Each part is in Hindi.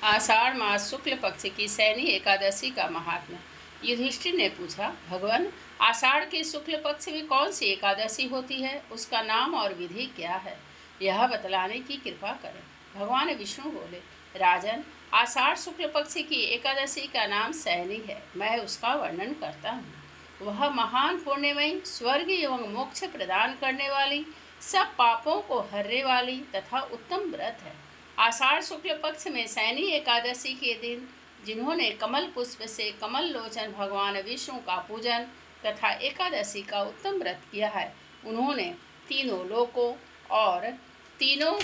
आषाढ़ मास शुक्ल पक्ष की शयनी एकादशी का महात्म्य। युधिष्ठिर ने पूछा, भगवान, आषाढ़ के शुक्ल पक्ष में कौन सी एकादशी होती है? उसका नाम और विधि क्या है? यह बतलाने की कृपा करें। भगवान विष्णु बोले, राजन, आषाढ़ शुक्ल पक्ष की एकादशी का नाम शयनी है। मैं उसका वर्णन करता हूँ। वह महान पुण्यमयी, स्वर्ग एवं मोक्ष प्रदान करने वाली, सब पापों को हरने वाली तथा उत्तम व्रत है। आषाढ़ शुक्ल पक्ष में शयनी एकादशी के दिन जिन्होंने कमल पुष्प से कमल लोचन भगवान विष्णु का पूजन तथा एकादशी का उत्तम व्रत किया है, उन्होंने तीनों लोकों और तीनों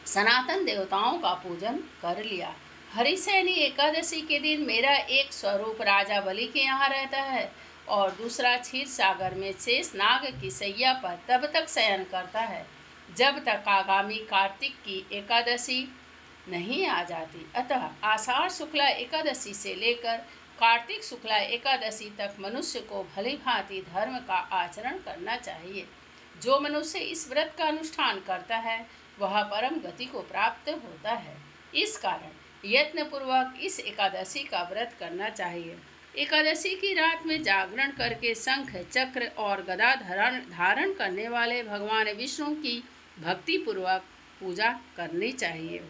सनातन देवताओं का पूजन कर लिया। हरिशयनी एकादशी के दिन मेरा एक स्वरूप राजा बलि के यहाँ रहता है और दूसरा क्षीर सागर में शेष नाग की सैया पर तब तक शयन करता है जब तक आगामी कार्तिक की एकादशी नहीं आ जाती। अतः आषाढ़ शुक्ला एकादशी से लेकर कार्तिक शुक्ला एकादशी तक मनुष्य को भली भांति धर्म का आचरण करना चाहिए। जो मनुष्य इस व्रत का अनुष्ठान करता है वह परम गति को प्राप्त होता है। इस कारण यत्नपूर्वक इस एकादशी का व्रत करना चाहिए। एकादशी की रात में जागरण करके शंख, चक्र और गदा धारण करने वाले भगवान विष्णु की भक्ति पूर्वक पूजा करनी चाहिए।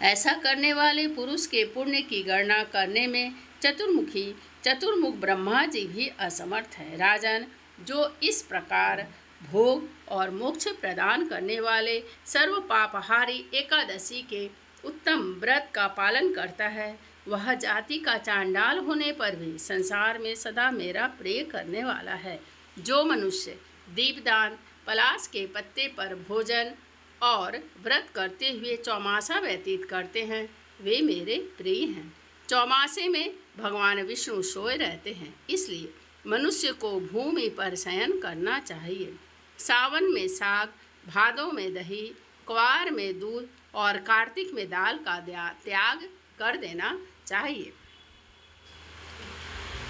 ऐसा करने वाले पुरुष के पुण्य की गणना करने में चतुर्मुख ब्रह्मा जी भी असमर्थ है। राजन, जो इस प्रकार भोग और मोक्ष प्रदान करने वाले सर्व पापहारी एकादशी के उत्तम व्रत का पालन करता है, वह जाति का चांडाल होने पर भी संसार में सदा मेरा प्रिय करने वाला है। जो मनुष्य दीपदान, पलाश के पत्ते पर भोजन और व्रत करते हुए चौमासा व्यतीत करते हैं, वे मेरे प्रिय हैं। चौमासे में भगवान विष्णु सोए रहते हैं, इसलिए मनुष्य को भूमि पर शयन करना चाहिए। सावन में साग, भादों में दही, क्वार में दूध और कार्तिक में दाल का त्याग कर देना चाहिए।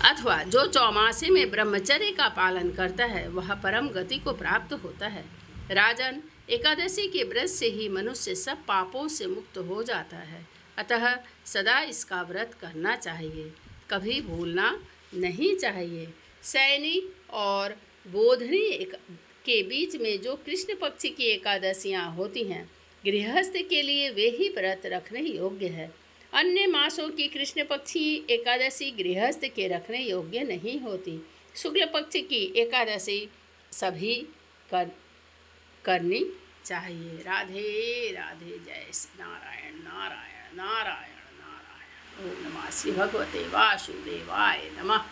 अथवा जो चौमासे में ब्रह्मचर्य का पालन करता है वह परम गति को प्राप्त होता है। राजन, एकादशी के व्रत से ही मनुष्य सब पापों से मुक्त हो जाता है। अतः सदा इसका व्रत करना चाहिए, कभी भूलना नहीं चाहिए। शयनी और बोधनी के बीच में जो कृष्ण पक्ष की एकादशियाँ होती हैं, गृहस्थ के लिए वे ही व्रत रखने योग्य है। अन्य मासों की कृष्ण पक्षी एकादशी गृहस्थ के रखने योग्य नहीं होती। शुक्ल पक्ष की एकादशी सभी करनी चाहिए। राधे राधे। जय श्री नारायण नारायण नारायण नारायण। ओम नमः श्री भगवते वासुदेवाय नमः।